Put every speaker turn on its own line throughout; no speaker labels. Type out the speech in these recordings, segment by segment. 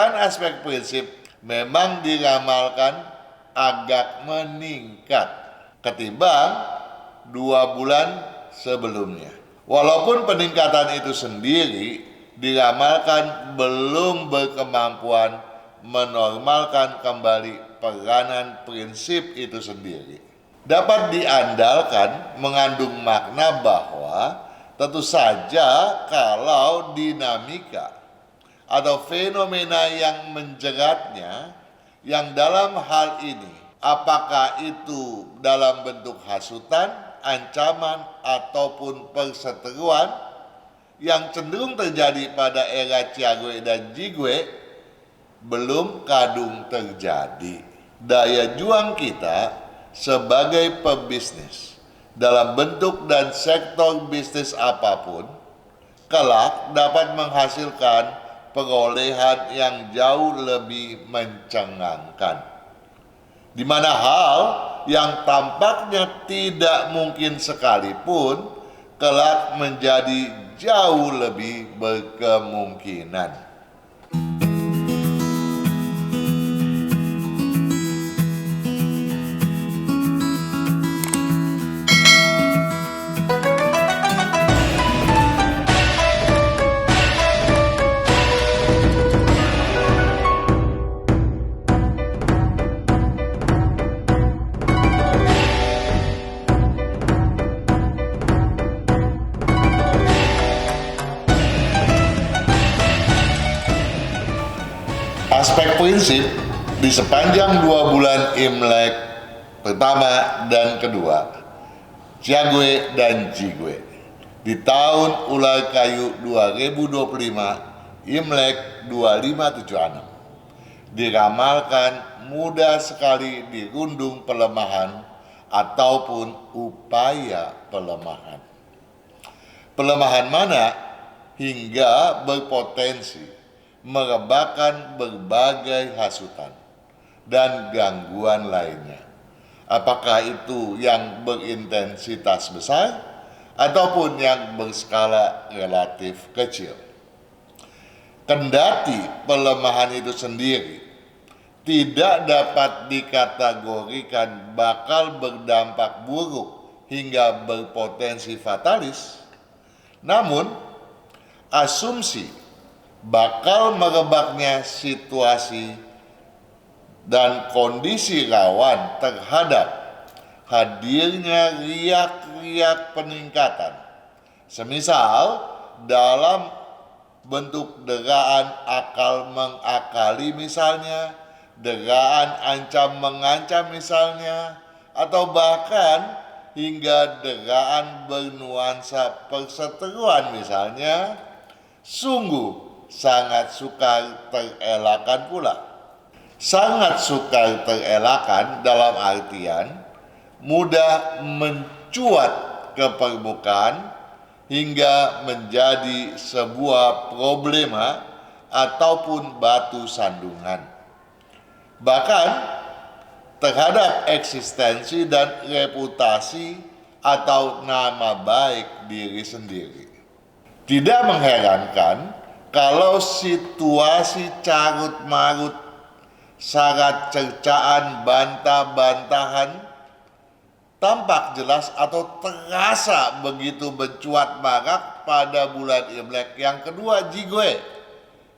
Sebagian aspek prinsip memang diramalkan agak meningkat ketimbang 2 bulan sebelumnya. Walaupun peningkatan itu sendiri diramalkan belum berkemampuan menormalkan kembali peranan prinsip itu sendiri. Dapat diandalkan mengandung makna bahwa tentu saja kalau dinamika atau fenomena yang menjeratnya, yang dalam hal ini apakah itu dalam bentuk hasutan, ancaman, ataupun perseteruan yang cenderung terjadi pada era Ciagwe dan Jigwe belum kadung terjadi. Daya juang kita sebagai pebisnis dalam bentuk dan sektor bisnis apapun kelak dapat menghasilkan perolehan yang jauh lebih mencengangkan, di mana hal yang tampaknya tidak mungkin sekalipun kelak menjadi jauh lebih berkemungkinan. Aspek prinsip di sepanjang 2 bulan Imlek pertama dan kedua, Ciagwe dan Jigwe, di tahun Ular Kayu 2025 Imlek 2576, diramalkan mudah sekali dirundung pelemahan ataupun upaya pelemahan. Pelemahan mana hingga berpotensi merebakkan berbagai hasutan dan gangguan lainnya. Apakah itu yang berintensitas besar ataupun yang berskala relatif kecil. Kendati pelemahan itu sendiri tidak dapat dikategorikan bakal berdampak buruk hingga berpotensi fatalis, namun asumsi bakal merebaknya situasi dan kondisi rawan terhadap hadirnya riak-riak peningkatan, semisal dalam bentuk deraan akal mengakali misalnya, deraan ancam mengancam misalnya, atau bahkan hingga deraan bernuansa perseteruan misalnya, sungguh sangat sukar terelakkan pula. Sangat sukar terelakkan dalam artian mudah mencuat ke permukaan hingga menjadi sebuah problema ataupun batu sandungan. Bahkan terhadap eksistensi dan reputasi atau nama baik diri sendiri. Tidak mengherankan kalau situasi carut-marut, syarat cercaan, bantah-bantahan tampak jelas atau terasa begitu mencuat marak pada bulan Imlek yang kedua Jigwe,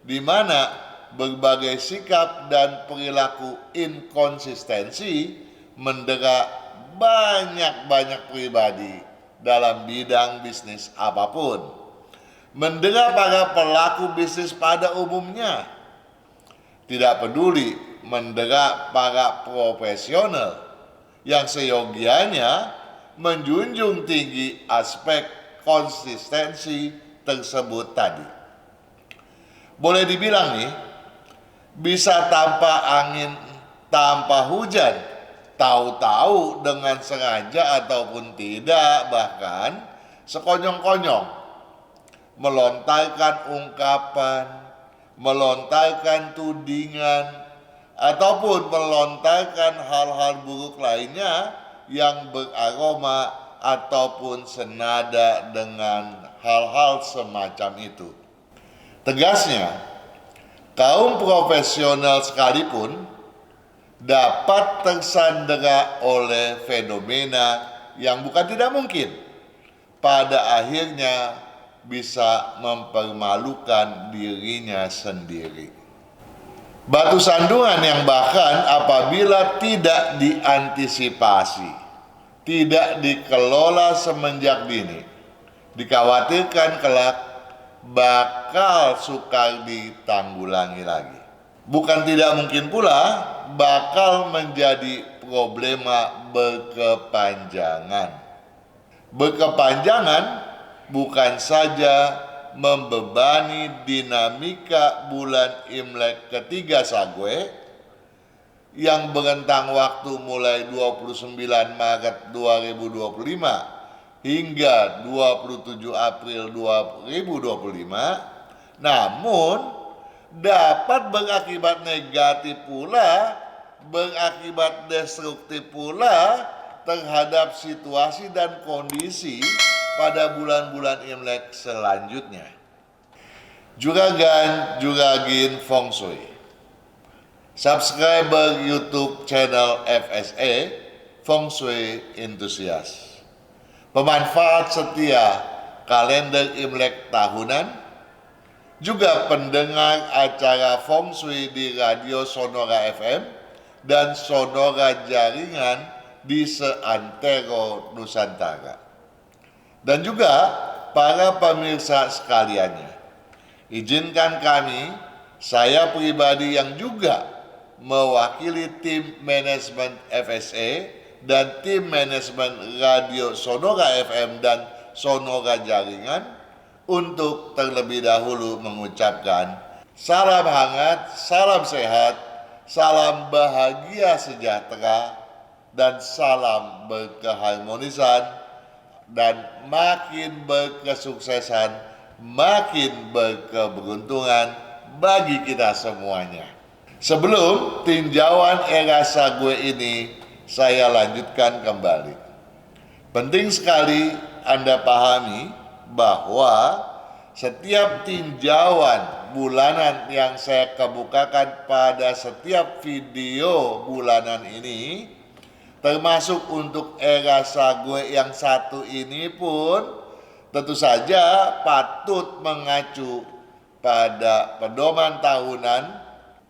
di mana berbagai sikap dan perilaku inkonsistensi mendera banyak pribadi dalam bidang bisnis apapun. Mendera para pelaku bisnis pada umumnya, tidak peduli mendera para profesional yang seyogianya menjunjung tinggi aspek konsistensi tersebut tadi. Boleh dibilang nih, bisa tanpa angin, tanpa hujan, tahu-tahu dengan sengaja ataupun tidak, bahkan sekonyong-konyong melontarkan ungkapan, melontarkan tudingan, ataupun melontarkan hal-hal buruk lainnya yang beraroma ataupun senada dengan hal-hal semacam itu. Tegasnya, Kaum profesional sekalipun dapat tersandera oleh fenomena yang bukan tidak mungkin pada akhirnya bisa mempermalukan dirinya sendiri. Batu sandungan yang bahkan apabila tidak diantisipasi, tidak dikelola semenjak dini, dikhawatirkan kelak bakal sukar ditanggulangi lagi. Bukan tidak mungkin pula bakal menjadi problema berkepanjangan. Berkepanjangan bukan saja membebani dinamika bulan Imlek ketiga Sagwe yang berentang waktu mulai 29 Maret 2025 hingga 27 April 2025, namun dapat berakibat negatif pula, berakibat destruktif pula terhadap situasi dan kondisi pada bulan-bulan Imlek selanjutnya. Juragin Feng Shui, subscriber YouTube channel FSA Feng Shui Enthusiast, pemanfaat setia kalender Imlek tahunan, juga pendengar acara Feng Shui di Radio Sonora FM dan Sonora Jaringan di seantero Nusantara. Dan juga para pemirsa sekaliannya, izinkan kami, saya pribadi yang juga mewakili tim manajemen FSA dan tim manajemen Radio Sonora FM dan Sonora Jaringan, untuk terlebih dahulu mengucapkan salam hangat, salam sehat, salam bahagia sejahtera, dan salam berkeharmonisan, dan makin berkesuksesan, makin berkeberuntungan bagi kita semuanya. Sebelum tinjauan era Sagwe ini saya lanjutkan kembali. Penting sekali Anda pahami bahwa setiap tinjauan bulanan yang saya kemukakan pada setiap video bulanan ini, termasuk untuk era Sagwe yang satu ini pun, tentu saja patut mengacu pada pedoman tahunan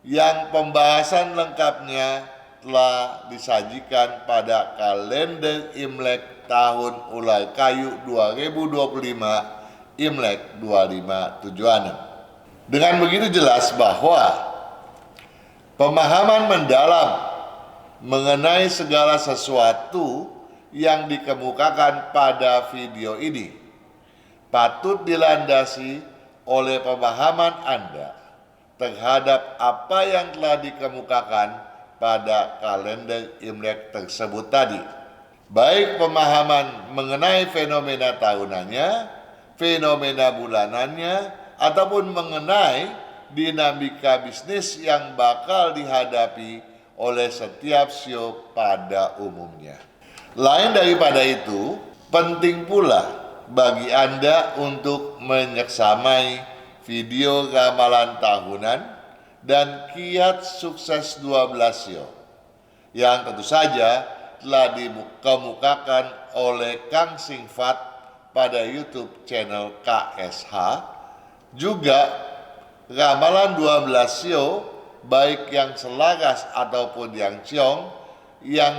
yang pembahasan lengkapnya telah disajikan pada kalender Imlek tahun Ular Kayu 2025 Imlek 2576. Dengan begitu jelas bahwa pemahaman mendalam mengenai segala sesuatu yang dikemukakan pada video ini patut dilandasi oleh pemahaman Anda terhadap apa yang telah dikemukakan pada kalender Imlek tersebut tadi. Baik pemahaman mengenai fenomena tahunannya, fenomena bulanannya, ataupun mengenai dinamika bisnis yang bakal dihadapi oleh setiap sio pada umumnya. Lain daripada itu, penting pula bagi Anda untuk menyeksamai video ramalan tahunan dan kiat sukses 12 sio yang tentu saja telah dikemukakan oleh Kang Singfat pada YouTube channel KSH. Juga ramalan 12 sio baik yang selaras ataupun yang ciong yang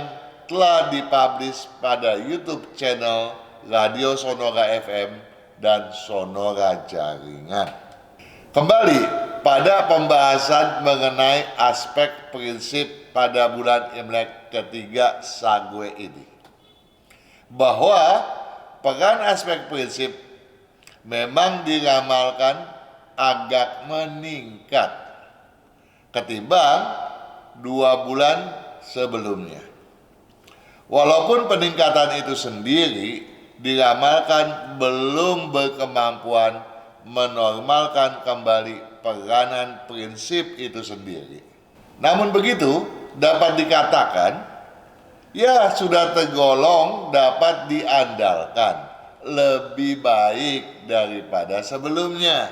telah dipublish pada YouTube channel Radio Sonora FM dan Sonora Jaringan. Kembali pada pembahasan mengenai aspek prinsip pada bulan Imlek ketiga Sagwe ini, bahwa peran aspek prinsip memang diramalkan agak meningkat ketimbang 2 bulan sebelumnya. Walaupun peningkatan itu sendiri diramalkan belum berkemampuan menormalkan kembali peranan prinsip itu sendiri. Namun begitu, dapat dikatakan, ya sudah tergolong dapat diandalkan, lebih baik daripada sebelumnya.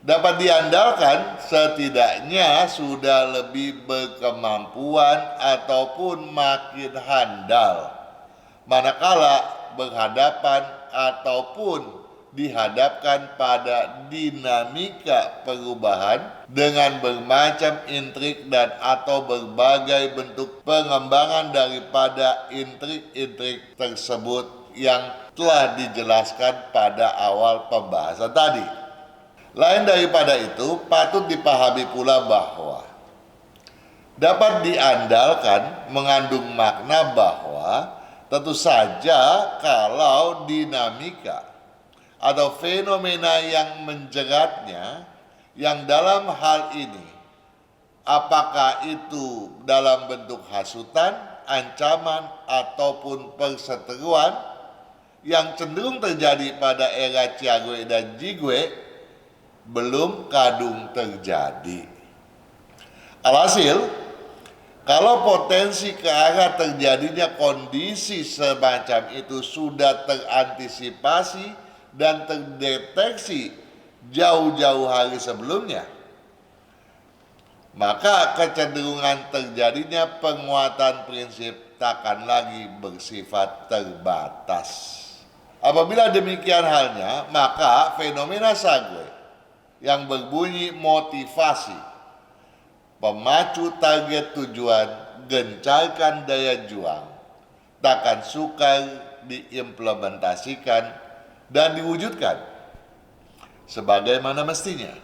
dapat diandalkan setidaknya sudah lebih berkemampuan ataupun makin handal manakala berhadapan ataupun dihadapkan pada dinamika perubahan dengan bermacam intrik dan atau berbagai bentuk pengembangan daripada intrik-intrik tersebut yang telah dijelaskan pada awal pembahasan tadi. Lain daripada itu, patut dipahami pula bahwa dapat diandalkan mengandung makna bahwa tentu saja kalau dinamika atau fenomena yang menjeratnya yang dalam hal ini apakah itu dalam bentuk hasutan, ancaman ataupun perseteruan yang cenderung terjadi pada era Chiague dan Jigwe belum kadung terjadi. Alhasil, kalau potensi ke arah terjadinya kondisi semacam itu sudah terantisipasi dan terdeteksi jauh-jauh hari sebelumnya, maka kecenderungan terjadinya penguatan prinsip takkan lagi bersifat terbatas. Apabila demikian halnya, maka fenomena Sague yang berbunyi motivasi, pemacu target tujuan, gencarkan daya juang, takkan sukar diimplementasikan dan diwujudkan sebagaimana mestinya.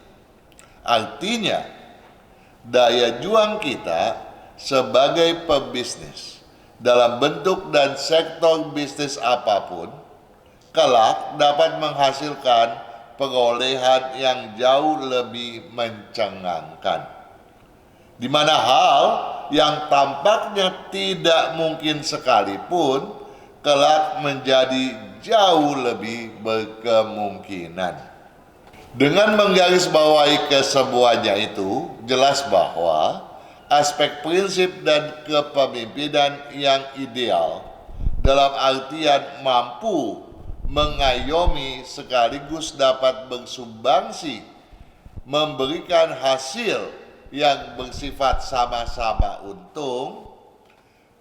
Artinya, daya juang kita sebagai pebisnis dalam bentuk dan sektor bisnis apapun kelak dapat menghasilkan perolehan yang jauh lebih mencengangkan, di mana hal yang tampaknya tidak mungkin sekalipun kelak menjadi jauh lebih berkemungkinan. Dengan menggarisbawahi kesemuanya itu, jelas bahwa aspek prinsip dan kepemimpinan yang ideal dalam artian mampu mengayomi sekaligus dapat bersumbangsi memberikan hasil yang bersifat sama-sama untung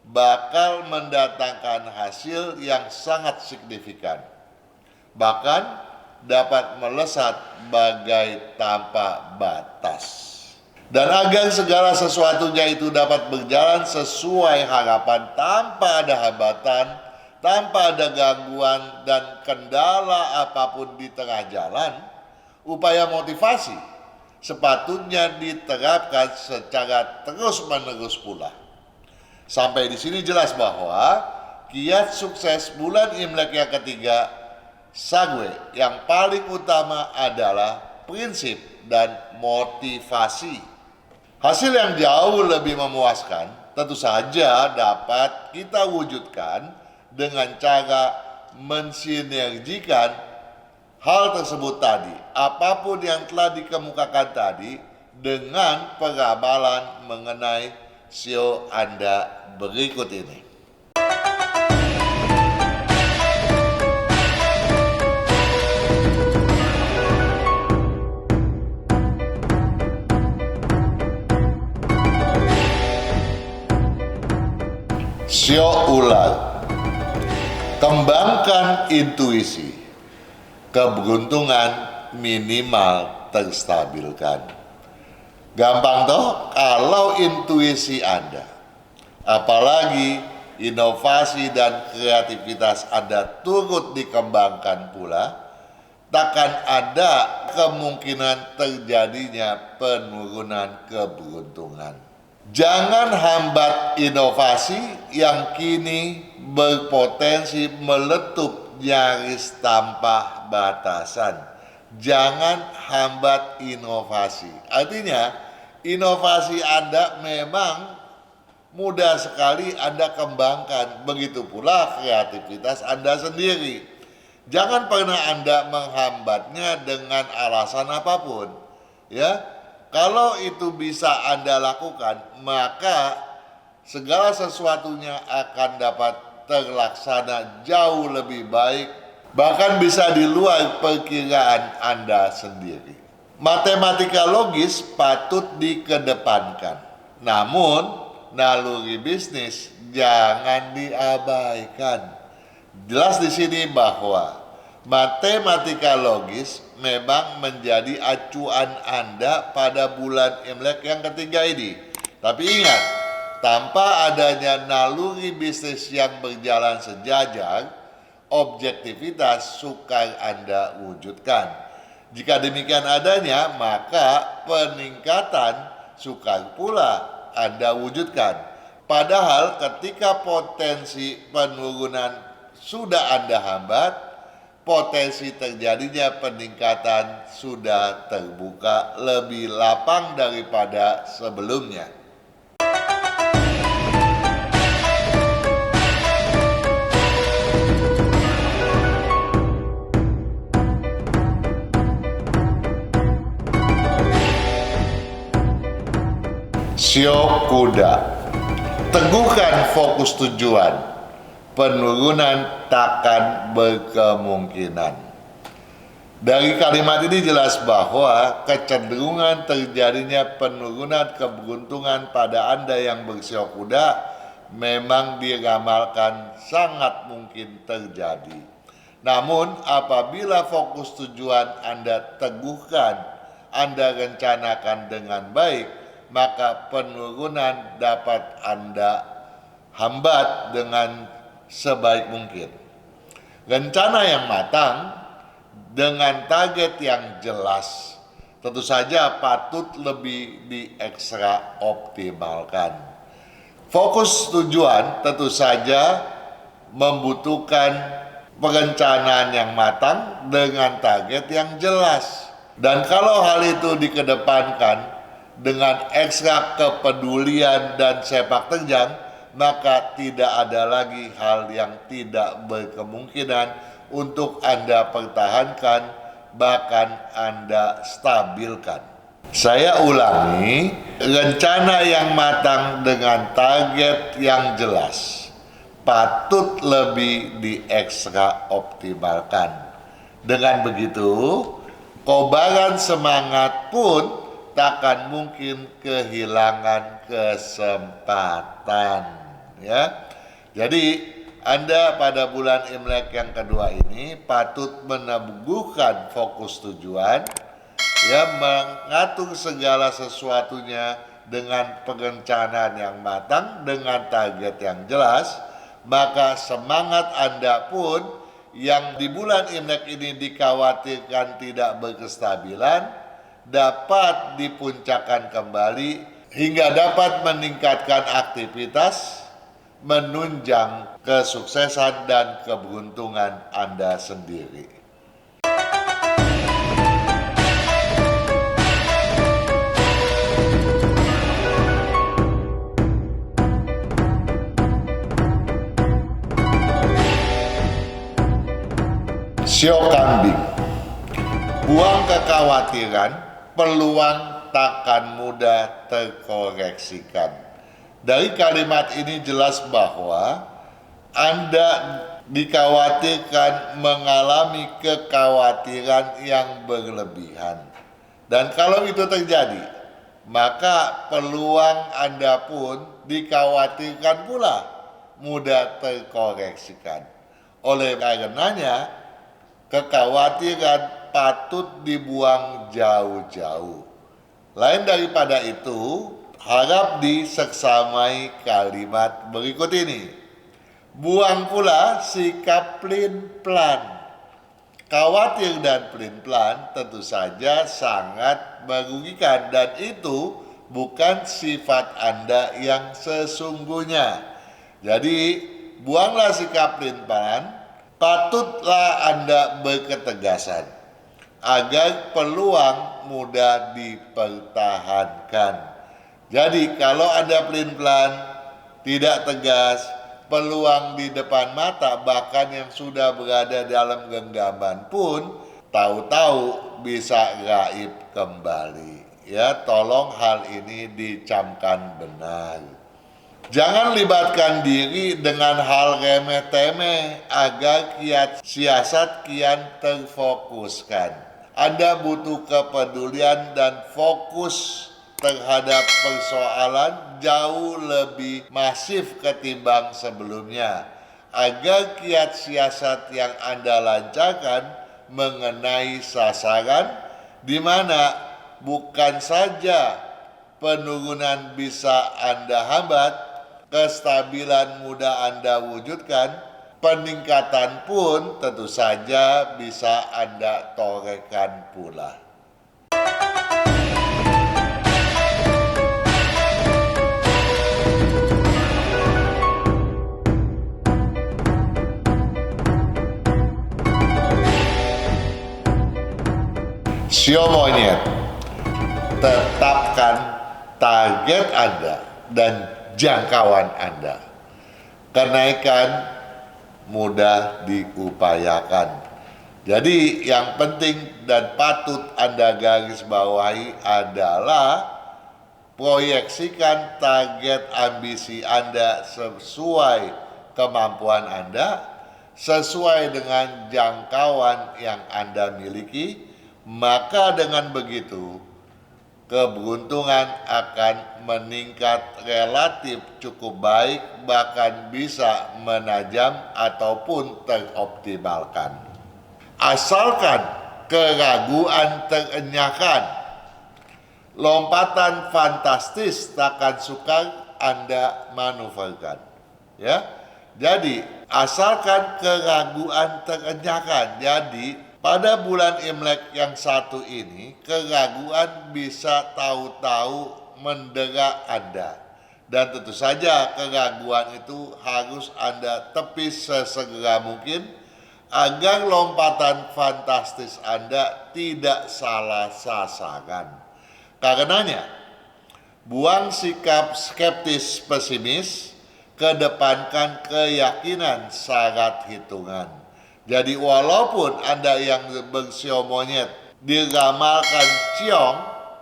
bakal mendatangkan hasil yang sangat signifikan, bahkan dapat melesat bagai tanpa batas. Dan agar segala sesuatunya itu dapat berjalan sesuai harapan tanpa ada hambatan, tanpa ada gangguan dan kendala apapun di tengah jalan, upaya motivasi sepatutnya diterapkan secara terus-menerus pula. Sampai di sini jelas bahwa kiat sukses bulan Imlek yang ketiga, Sague, yang paling utama adalah prinsip dan motivasi. Hasil yang jauh lebih memuaskan tentu saja dapat kita wujudkan dengan cara mensinergikan hal tersebut tadi, apapun yang telah dikemukakan tadi, dengan pengabalan mengenai sio Anda berikut ini. Sio ular. Kembangkan intuisi, keberuntungan minimal terstabilkan. Gampang toh kalau intuisi Anda, apalagi inovasi dan kreativitas Anda turut dikembangkan pula, takkan ada kemungkinan terjadinya penurunan keberuntungan. Jangan hambat inovasi yang kini berpotensi meletup nyaris tanpa batasan. Jangan hambat inovasi. Artinya, inovasi Anda memang mudah sekali Anda kembangkan. Begitu pula kreativitas Anda sendiri. Jangan pernah Anda menghambatnya dengan alasan apapun. Ya, kalau itu bisa Anda lakukan, maka segala sesuatunya akan dapat terlaksana jauh lebih baik, bahkan bisa di luar perkiraan Anda sendiri. Matematika logis patut dikedepankan, namun naluri bisnis jangan diabaikan. Jelas di sini bahwa matematika logis memang menjadi acuan Anda pada bulan Imlek yang ketiga ini. Tapi ingat, tanpa adanya naluri bisnis yang berjalan sejajar, objektivitas sukar Anda wujudkan. Jika demikian adanya, maka peningkatan sukar pula Anda wujudkan. Padahal ketika potensi penurunan sudah Anda hambat, potensi terjadinya peningkatan sudah terbuka lebih lapang daripada sebelumnya. Sio kuda, teguhkan fokus tujuan, penurunan takkan berkemungkinan. Dari kalimat ini jelas bahwa kecenderungan terjadinya penurunan keberuntungan pada Anda yang bersio kuda memang diramalkan sangat mungkin terjadi. Namun apabila fokus tujuan Anda teguhkan, Anda rencanakan dengan baik, maka penurunan dapat Anda hambat dengan sebaik mungkin. Rencana yang matang dengan target yang jelas tentu saja patut lebih diekstra optimalkan. Fokus tujuan tentu saja membutuhkan perencanaan yang matang dengan target yang jelas. Dan kalau hal itu dikedepankan dengan ekstra kepedulian dan sepak terjang, maka tidak ada lagi hal yang tidak berkemungkinan untuk Anda pertahankan, bahkan Anda stabilkan. Saya ulangi, rencana yang matang dengan target yang jelas patut lebih diekstra optimalkan. Dengan begitu, kobaran semangat pun takkan mungkin kehilangan kesempatan, ya. Jadi Anda pada bulan Imlek yang kedua ini patut meneguhkan fokus tujuan, ya, mengatur segala sesuatunya dengan perencanaan yang matang dengan target yang jelas, maka semangat Anda pun yang di bulan Imlek ini dikhawatirkan tidak berkestabilan dapat dipuncakkan kembali hingga dapat meningkatkan aktivitas, menunjang kesuksesan dan keberuntungan Anda sendiri. Sio kambing, buang kekhawatiran, peluang takkan mudah terkoreksikan. Dari kalimat ini jelas bahwa Anda dikhawatirkan mengalami kekhawatiran yang berlebihan. Dan kalau itu terjadi, maka peluang Anda pun dikhawatirkan pula mudah terkoreksikan. Oleh karenanya, kekhawatiran patut dibuang jauh-jauh. Lain daripada itu, harap diseksamai kalimat berikut ini. Buang pula sikap pelin-pelan. Khawatir dan pelin-pelan tentu saja sangat merugikan, dan itu bukan sifat Anda yang sesungguhnya. Jadi, buanglah sikap pelin-pelan, patutlah Anda berketegasan agar peluang mudah dipertahankan. Jadi kalau ada pelin-pelan, tidak tegas, peluang di depan mata bahkan yang sudah berada dalam genggaman pun tahu-tahu bisa gaib kembali. Ya, tolong hal ini dicamkan benar. Jangan libatkan diri dengan hal remeh-temeh agar siasat kian terfokuskan. Anda butuh kepedulian dan fokus terhadap persoalan jauh lebih masif ketimbang sebelumnya, agar kiat siasat yang Anda lancarkan mengenai sasaran, di mana bukan saja penurunan bisa Anda hambat, kestabilan mudah Anda wujudkan, peningkatan pun tentu saja bisa Anda torehkan pula. Sio monyet, tetapkan target Anda dan jangkauan Anda. Kenaikan mudah diupayakan. Jadi yang penting dan patut Anda garis bawahi adalah proyeksikan target ambisi Anda sesuai kemampuan Anda, sesuai dengan jangkauan yang Anda miliki. Maka dengan begitu, keberuntungan akan meningkat relatif cukup baik, bahkan bisa menajam ataupun teroptimalkan. Asalkan keraguan terenyahkan, lompatan fantastis takkan sukar Anda manuverkan. Ya, jadi asalkan keraguan terenyahkan. Jadi pada bulan Imlek yang satu ini, keraguan bisa tahu-tahu mendera Anda. Dan tentu saja keraguan itu harus Anda tepis sesegera mungkin, agar lompatan fantastis Anda tidak salah sasaran. Karenanya, buang sikap skeptis pesimis, kedepankan keyakinan syarat hitungan. Jadi walaupun Anda yang bersio monyet diramalkan ciong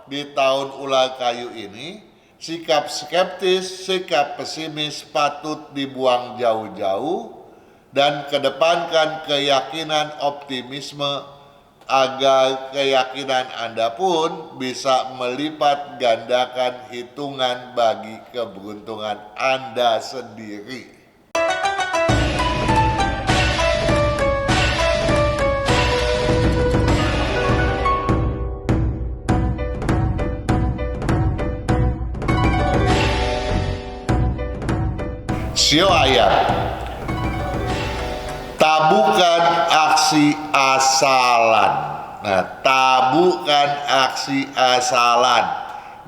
di tahun ular kayu ini, sikap skeptis, sikap pesimis patut dibuang jauh-jauh dan kedepankan keyakinan optimisme, agar keyakinan Anda pun bisa melipat gandakan hitungan bagi keberuntungan Anda sendiri. Sio ayam, tabukan aksi asalan. Nah, tabukan aksi asalan.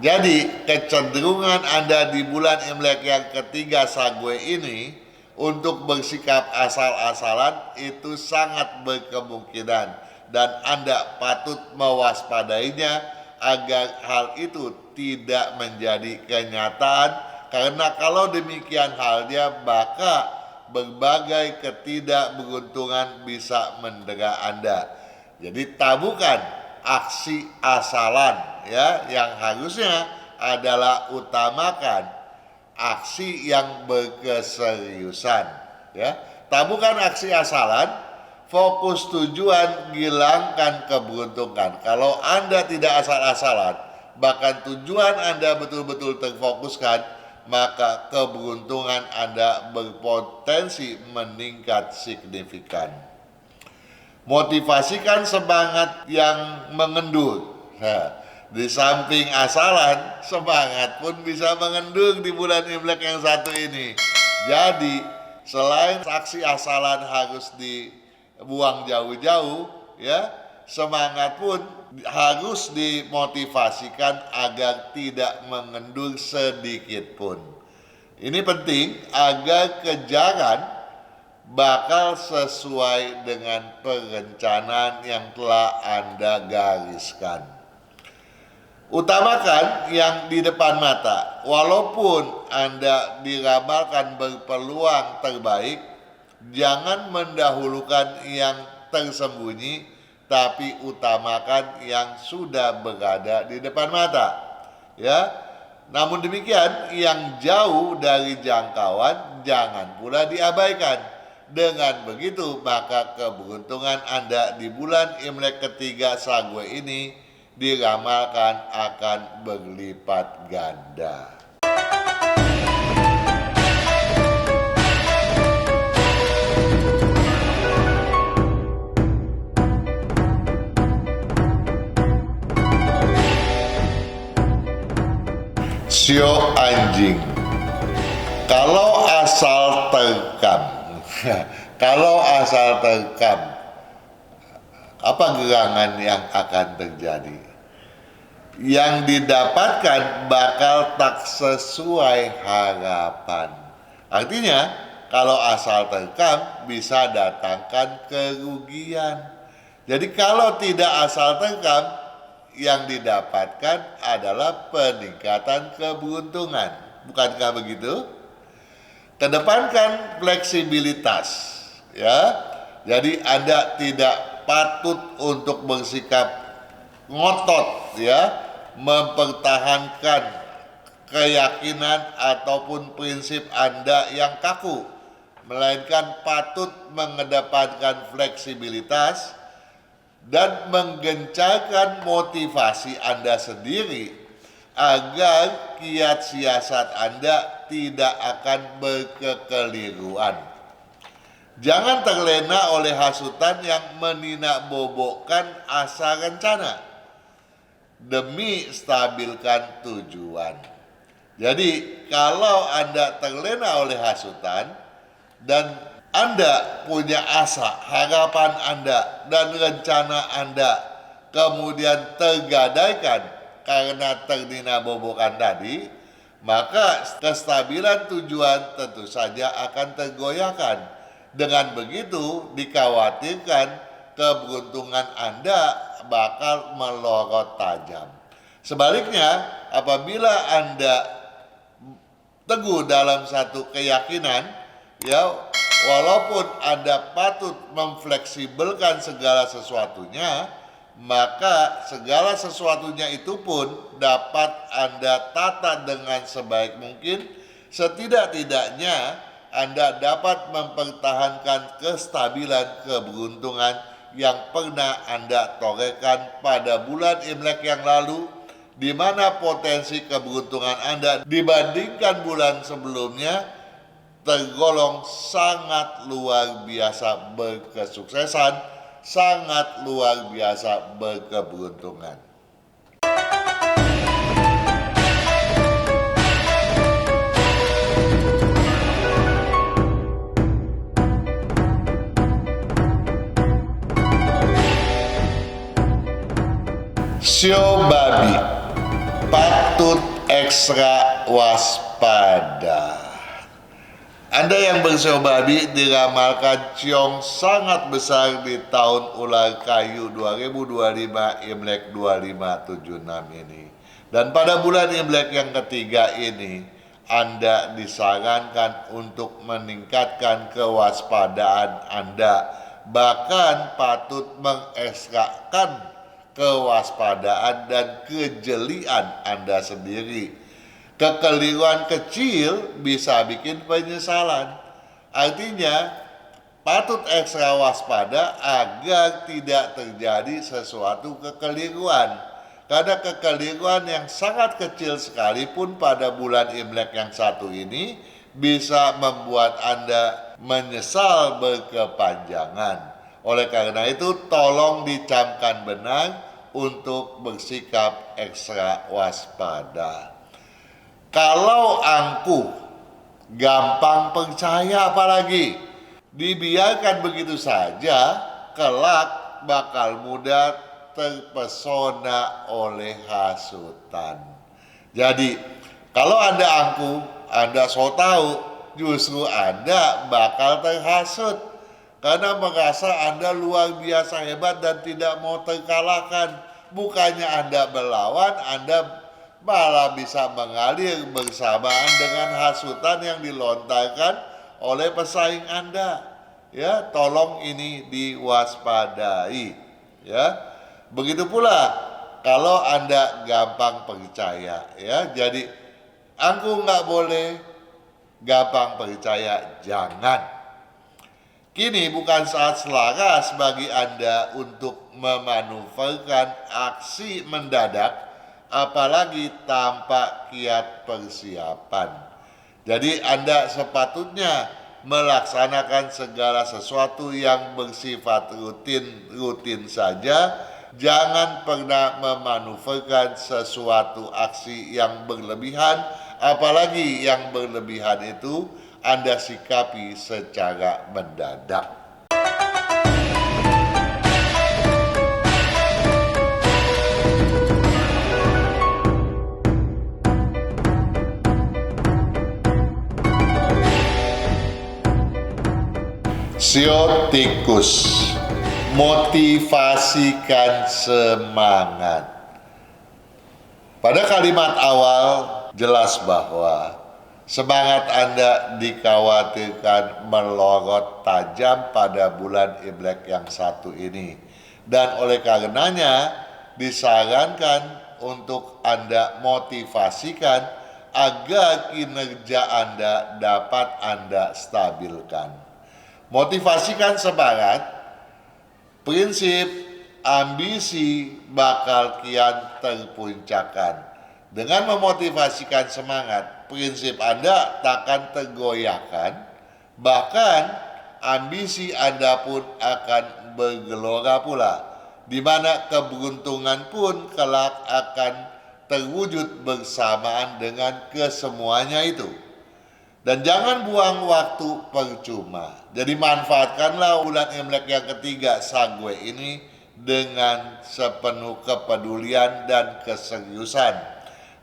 Jadi kecenderungan Anda di bulan Imlek yang ketiga Sagwe ini untuk bersikap asal-asalan itu sangat berkemungkinan, dan Anda patut mewaspadainya agar hal itu tidak menjadi kenyataan. Karena kalau demikian halnya, maka berbagai ketidakberuntungan bisa mendera Anda. Jadi tabukan aksi asalan, ya, yang harusnya adalah utamakan aksi yang berkeseriusan, ya. Tabukan aksi asalan, fokus tujuan, hilangkan keberuntungan. Kalau Anda tidak asal-asalan, bahkan tujuan Anda betul-betul terfokuskan, maka keberuntungan Anda berpotensi meningkat signifikan. Motivasikan semangat yang mengendur. Nah, di samping asalan, semangat pun bisa mengendur di bulan Imlek yang satu ini. Jadi, selain aksi asalan harus dibuang jauh-jauh, ya, semangat pun harus dimotivasikan agar tidak mengendur sedikit pun. Ini penting agar kejaran bakal sesuai dengan perencanaan yang telah Anda gariskan. Utamakan yang di depan mata. Walaupun Anda diramalkan berpeluang terbaik, jangan mendahulukan yang tersembunyi, tapi utamakan yang sudah berada di depan mata, ya. Namun demikian, yang jauh dari jangkauan jangan pula diabaikan. Dengan begitu, maka keberuntungan Anda di bulan Imlek ketiga Sagwe ini diramalkan akan berlipat ganda. Sio anjing. Kalau asal terkam, kalau asal terkam, apa gerangan yang akan terjadi? Yang didapatkan bakal tak sesuai harapan. Artinya, kalau asal terkam bisa datangkan kerugian. Jadi kalau tidak asal terkam, yang didapatkan adalah peningkatan keberuntungan. Bukankah begitu? Kedepankan fleksibilitas, ya. Jadi Anda tidak patut untuk bersikap ngotot, ya, mempertahankan keyakinan ataupun prinsip Anda yang kaku, melainkan patut mengedepankan fleksibilitas dan menggencarkan motivasi Anda sendiri agar kiat siasat Anda tidak akan berkekeliruan. Jangan terlena oleh hasutan yang meninakbobokkan asa rencana demi stabilkan tujuan. Jadi kalau Anda terlena oleh hasutan dan Anda punya asa, harapan Anda, dan rencana Anda kemudian tergadaikan karena terdinabobokan tadi, maka kestabilan tujuan tentu saja akan tergoyahkan. Dengan begitu, dikhawatirkan keberuntungan Anda bakal melorot tajam. Sebaliknya, apabila Anda teguh dalam satu keyakinan, ya, walaupun Anda patut memfleksibelkan segala sesuatunya, maka segala sesuatunya itu pun dapat Anda tata dengan sebaik mungkin. Setidak-tidaknya Anda dapat mempertahankan kestabilan keberuntungan yang pernah Anda torehkan pada bulan Imlek yang lalu, di mana potensi keberuntungan Anda dibandingkan bulan sebelumnya tergolong sangat luar biasa berkesuksesan, sangat luar biasa berkeberuntungan. Sio babi patut ekstra waspada. Anda yang bersio babi diramalkan ciong sangat besar di tahun ular kayu 2025 Imlek 2576 ini. Dan pada bulan Imlek yang ketiga ini, Anda disarankan untuk meningkatkan kewaspadaan Anda. Bahkan patut mengekstrakan kewaspadaan dan kejelian Anda sendiri. Kekeliruan kecil bisa bikin penyesalan. Artinya patut ekstra waspada agar tidak terjadi sesuatu kekeliruan. Karena kekeliruan yang sangat kecil sekalipun pada bulan Imlek yang satu ini bisa membuat Anda menyesal berkepanjangan. Oleh karena itu, tolong dicamkan benar untuk bersikap ekstra waspada. Kalau angkuh, gampang percaya apalagi. Dibiarkan begitu saja, kelak bakal mudah terpesona oleh hasutan. Jadi, kalau Anda angkuh, Anda so tahu, justru Anda bakal terhasut. Karena merasa Anda luar biasa hebat dan tidak mau terkalahkan. Bukannya Anda melawan, Anda malah bisa mengalir bersamaan dengan hasutan yang dilontarkan oleh pesaing Anda. Ya, tolong ini diwaspadai. Ya, begitu pula kalau Anda gampang percaya. Ya, jadi angkuh nggak boleh, gampang percaya jangan. Kini bukan saat selaras bagi Anda untuk memanuverkan aksi mendadak, apalagi tanpa kiat persiapan. Jadi Anda sepatutnya melaksanakan segala sesuatu yang bersifat rutin saja. Jangan pernah memanuverkan sesuatu aksi yang berlebihan, apalagi yang berlebihan itu Anda sikapi secara mendadak. Sio tikus, motivasikan semangat. Pada kalimat awal jelas bahwa semangat Anda dikhawatirkan melorot tajam pada bulan Imlek yang satu ini. Dan oleh karenanya disarankan untuk Anda motivasikan agar kinerja Anda dapat Anda stabilkan. Motivasikan semangat, prinsip ambisi bakal kian terpuncakkan. Dengan memotivasikan semangat, prinsip Anda takkan tergoyahkan, bahkan ambisi Anda pun akan bergelora pula, di mana keberuntungan pun kelak akan terwujud bersamaan dengan kesemuanya itu. Dan jangan buang waktu percuma. Jadi manfaatkanlah bulan Imlek yang ketiga Sagwe ini dengan sepenuh kepedulian dan keseriusan.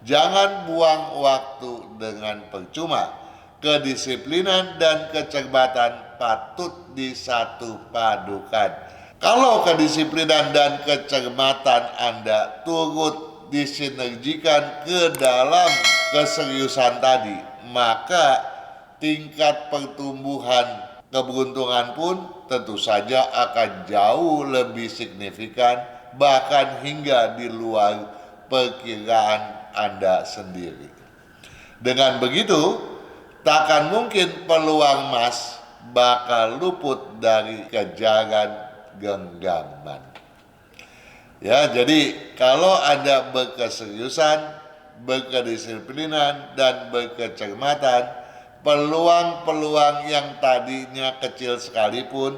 Jangan buang waktu dengan percuma. Kedisiplinan dan kecermatan patut disatu padukan. Kalau kedisiplinan dan kecermatan Anda turut disinergikan ke dalam keseriusan tadi, maka tingkat pertumbuhan keberuntungan pun tentu saja akan jauh lebih signifikan, bahkan hingga di luar perkiraan Anda sendiri. Dengan begitu, takkan mungkin peluang emas bakal luput dari kejaran genggaman. Ya, jadi kalau Anda berkeseriusan, berkedisiplinan, dan berkecermatan, peluang-peluang yang tadinya kecil sekalipun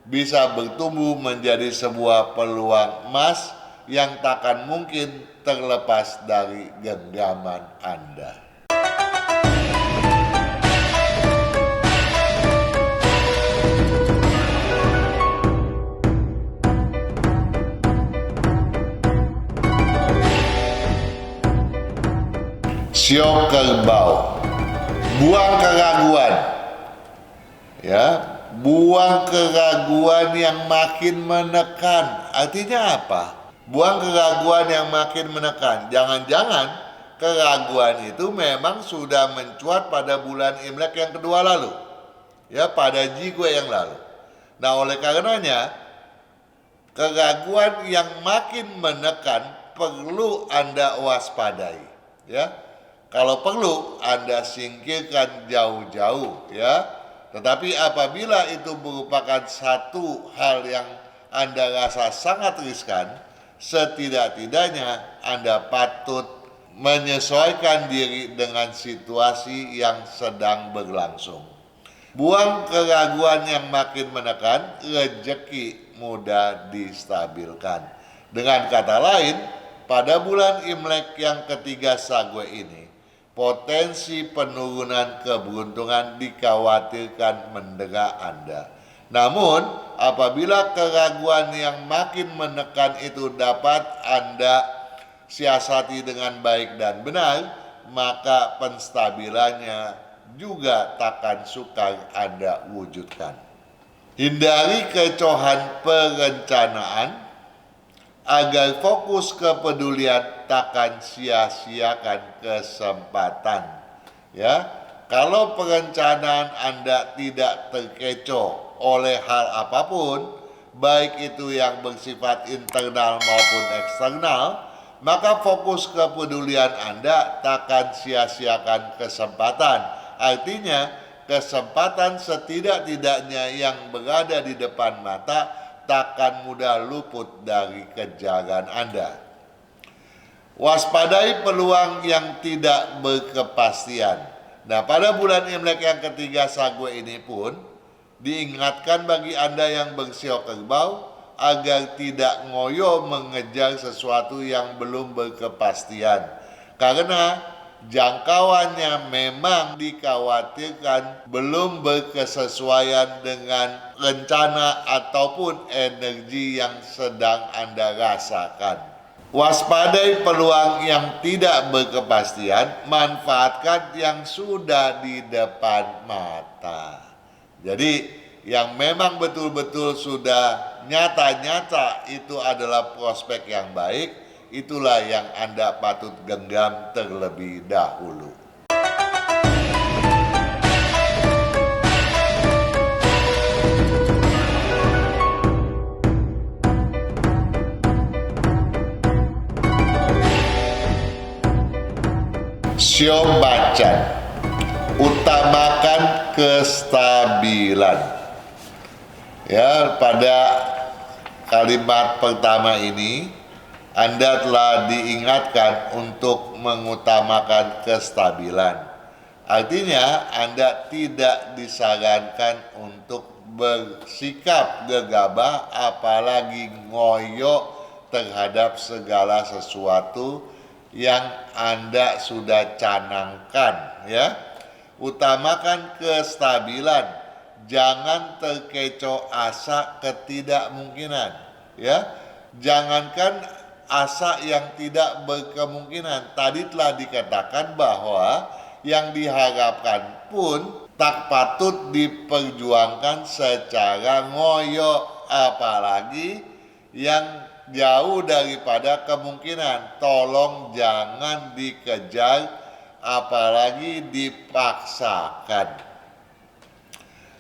bisa bertumbuh menjadi sebuah peluang emas yang takkan mungkin terlepas dari genggaman Anda. Sio kerbau, buang keraguan, ya, buang keraguan yang makin menekan. Artinya apa? Buang keraguan yang makin menekan. Jangan-jangan keraguan itu memang sudah mencuat pada bulan Imlek yang kedua lalu, ya, pada Jigwe yang lalu. Nah, oleh karenanya keraguan yang makin menekan perlu Anda waspadai, ya. Kalau perlu Anda singkirkan jauh-jauh, ya. Tetapi apabila itu merupakan satu hal yang Anda rasa sangat riskan, setidak-tidaknya Anda patut menyesuaikan diri dengan situasi yang sedang berlangsung. Buang keraguan yang makin menekan, rezeki mudah distabilkan. Dengan kata lain, pada bulan Imlek yang ketiga Sagwe ini, potensi penurunan keberuntungan dikhawatirkan mendera Anda. Namun, apabila keraguan yang makin menekan itu dapat Anda siasati dengan baik dan benar, maka penstabilannya juga takkan sukar Anda wujudkan. Hindari kecohan perencanaan agar fokus kepedulian takkan sia-siakan kesempatan. Ya, kalau perencanaan Anda tidak terkecoh oleh hal apapun, baik itu yang bersifat internal maupun eksternal, maka fokus kepedulian Anda takkan sia-siakan kesempatan. Artinya, kesempatan setidak-tidaknya yang berada di depan mata takkan mudah luput dari kejaran Anda. Waspadai peluang yang tidak berkepastian. Nah, pada bulan Imlek yang ketiga Sagwe ini pun diingatkan bagi Anda yang bersio kerbau agar tidak ngoyo mengejar sesuatu yang belum berkepastian. Karena jangkauannya memang dikhawatirkan belum berkesesuaian dengan rencana ataupun energi yang sedang Anda rasakan. Waspadai peluang yang tidak berkepastian, manfaatkan yang sudah di depan mata. Jadi yang memang betul-betul sudah nyata-nyata itu adalah prospek yang baik, itulah yang Anda patut genggam terlebih dahulu. Sio Macan, utamakan kestabilan. Ya, pada kalimat pertama ini Anda telah diingatkan untuk mengutamakan kestabilan. Artinya Anda tidak disarankan untuk bersikap gegabah apalagi ngoyo terhadap segala sesuatu yang Anda sudah canangkan, ya. Utamakan kestabilan. Jangan terkecoh asa ketidakmungkinan, ya. Jangankan asa yang tidak berkemungkinan. Tadi telah dikatakan bahwa yang diharapkan pun tak patut diperjuangkan secara ngoyo, apalagi yang jauh daripada kemungkinan. Tolong jangan dikejar, apalagi dipaksakan.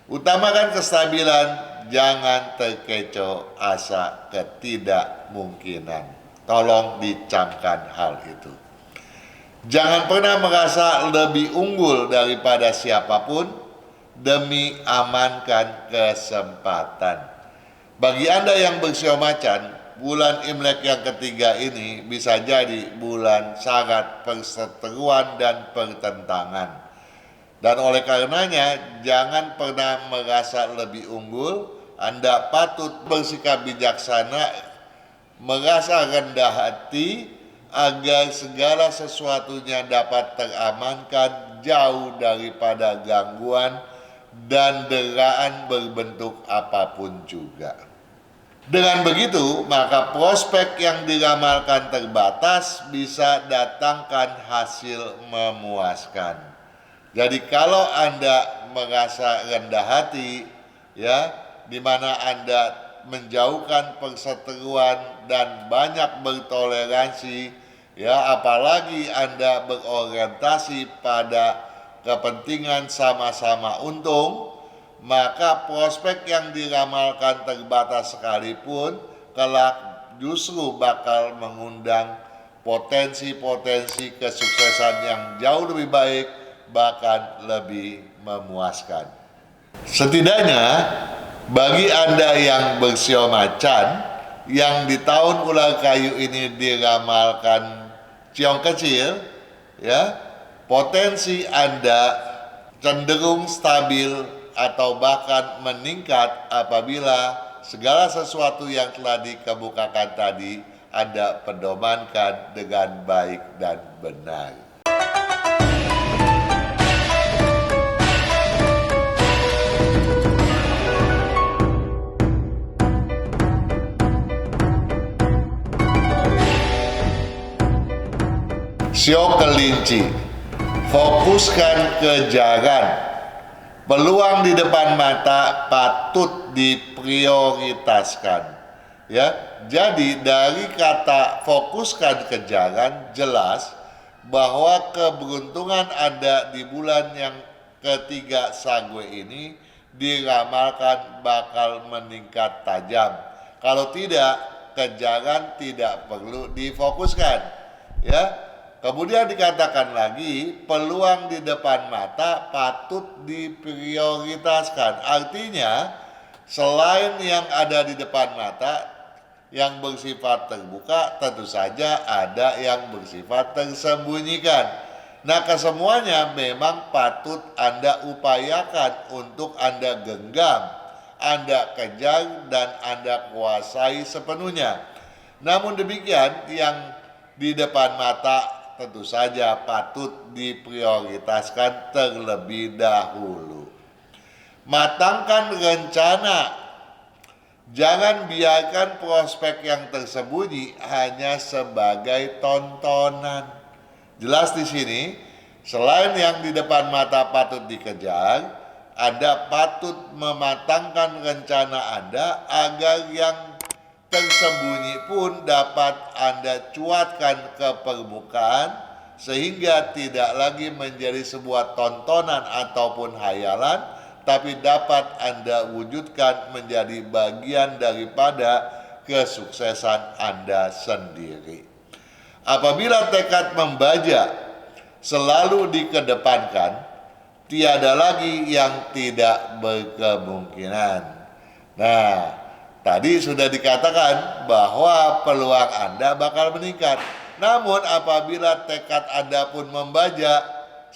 Utamakan kestabilan, jangan terkecoh asa ketidakmungkinan. Tolong dicamkan hal itu. Jangan pernah merasa lebih unggul daripada siapapun demi amankan kesempatan. Bagi Anda yang bersio macan, bulan Imlek yang ketiga ini bisa jadi bulan syarat perseteruan dan pertentangan. Dan oleh karenanya, jangan pernah merasa lebih unggul. Anda patut bersikap bijaksana, merasa rendah hati, agar segala sesuatunya dapat teramankan jauh daripada gangguan dan deraan berbentuk apapun juga. Dengan begitu, maka prospek yang diramalkan terbatas bisa datangkan hasil memuaskan. Jadi kalau Anda merasa rendah hati, ya, di mana Anda menjauhkan perseteruan dan banyak bertoleransi, ya, apalagi Anda berorientasi pada kepentingan sama-sama untung, maka prospek yang diramalkan terbatas sekalipun kelak justru bakal mengundang potensi-potensi kesuksesan yang jauh lebih baik, bahkan lebih memuaskan. Setidaknya bagi Anda yang bersio macan, yang di tahun ular kayu ini diramalkan ciong kecil, ya, potensi Anda cenderung stabil atau bahkan meningkat apabila segala sesuatu yang telah dikemukakan tadi Anda pedomankan dengan baik dan benar. Sio kelinci, fokuskan kejaran. Peluang di depan mata patut diprioritaskan. Ya, jadi dari kata fokuskan kejaran jelas bahwa keberuntungan Anda di bulan yang ketiga Sagwe ini diramalkan bakal meningkat tajam. Kalau tidak, kejaran tidak perlu difokuskan. Ya, Kemudian dikatakan lagi, peluang di depan mata patut diprioritaskan. Artinya, selain yang ada di depan mata yang bersifat terbuka, tentu saja ada yang bersifat tersembunyikan. Nah, kesemuanya memang patut Anda upayakan untuk Anda genggam, Anda kejar, dan Anda kuasai sepenuhnya. Namun demikian, yang di depan mata tentu saja patut diprioritaskan terlebih dahulu. Matangkan rencana. Jangan biarkan prospek yang tersembunyi hanya sebagai tontonan. Jelas di sini, selain yang di depan mata patut dikejar, Anda patut mematangkan rencana Anda agar yang tersembunyi pun dapat Anda cuatkan ke permukaan sehingga tidak lagi menjadi sebuah tontonan ataupun hayalan, tapi dapat Anda wujudkan menjadi bagian daripada kesuksesan Anda sendiri. Apabila tekad membaja selalu dikedepankan, tiada lagi yang tidak berkemungkinan. Nah, tadi sudah dikatakan bahwa peluang Anda bakal meningkat. Namun apabila tekad Anda pun membaja,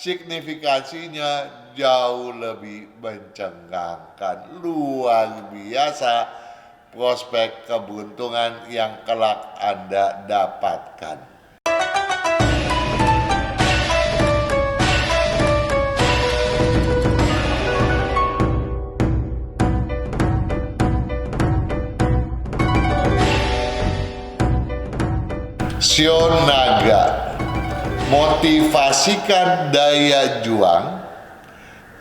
signifikansinya jauh lebih mencengangkan. Luar biasa prospek keberuntungan yang kelak Anda dapatkan. Sio naga, motivasikan daya juang,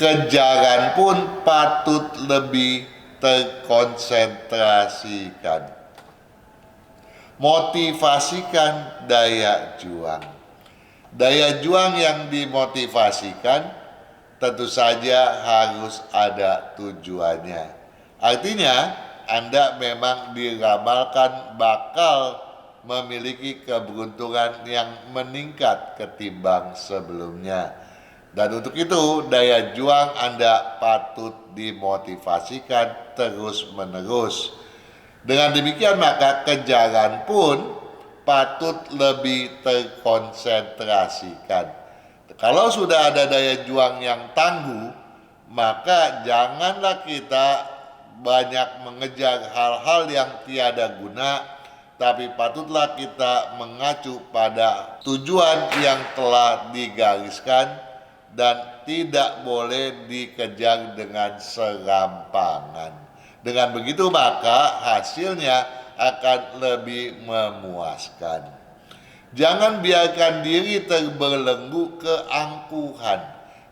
kejaran pun patut lebih terkonsentrasikan. Motivasikan daya juang. Daya juang yang dimotivasikan tentu saja harus ada tujuannya. Artinya, Anda memang diramalkan bakal memiliki keberuntungan yang meningkat ketimbang sebelumnya. Dan untuk itu daya juang Anda patut dimotivasikan terus-menerus. Dengan demikian maka kejaran pun patut lebih terkonsentrasikan. Kalau sudah ada daya juang yang tangguh, maka janganlah kita banyak mengejar hal-hal yang tiada guna, tapi patutlah kita mengacu pada tujuan yang telah digariskan dan tidak boleh dikejar dengan serampangan. Dengan begitu maka hasilnya akan lebih memuaskan. Jangan biarkan diri terbelenggu keangkuhan.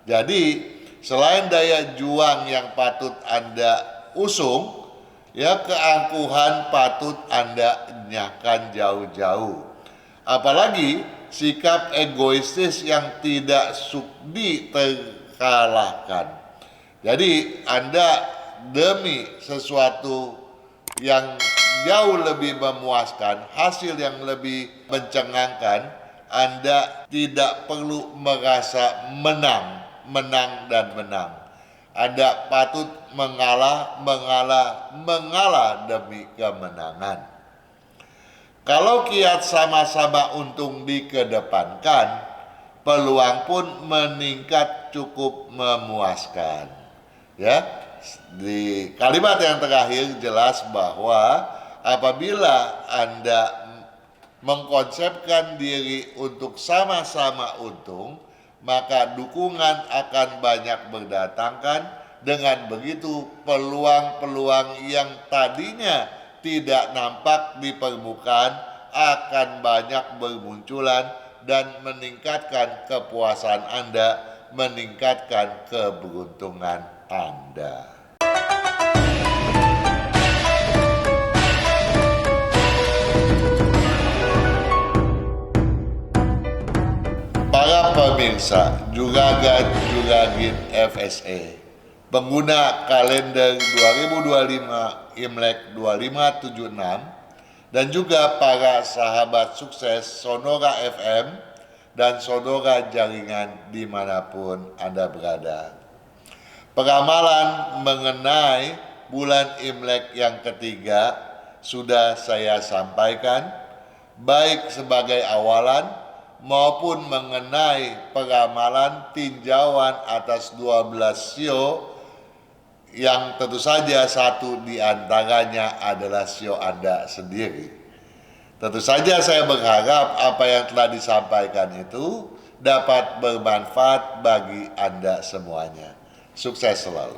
Jadi selain daya juang yang patut Anda usung, ya, keangkuhan patut Anda enyahkan jauh-jauh. Apalagi sikap egoistis yang tidak sudi terkalahkan. Jadi Anda demi sesuatu yang jauh lebih memuaskan, hasil yang lebih mencengangkan, Anda tidak perlu merasa menang dan menang. Anda patut mengalah demi kemenangan. Kalau kiat sama-sama untung dikedepankan, peluang pun meningkat cukup memuaskan. Ya, di kalimat yang terakhir jelas bahwa apabila Anda mengkonsepkan diri untuk sama-sama untung, maka dukungan akan banyak berdatangkan. Dengan begitu peluang-peluang yang tadinya tidak nampak di permukaan akan banyak bermunculan dan meningkatkan kepuasan Anda, meningkatkan keberuntungan Anda. Para pemirsa Juragin FSA, pengguna kalender 2025 Imlek 2576, dan juga para sahabat sukses Sonora FM dan saudara jaringan dimanapun Anda berada. Peramalan mengenai bulan Imlek yang ketiga sudah saya sampaikan, baik sebagai awalan maupun mengenai peramalan tinjauan atas 12 sio yang tentu saja satu di antaranya adalah sio Anda sendiri. Tentu saja saya berharap apa yang telah disampaikan itu dapat bermanfaat bagi Anda semuanya. Sukses selalu.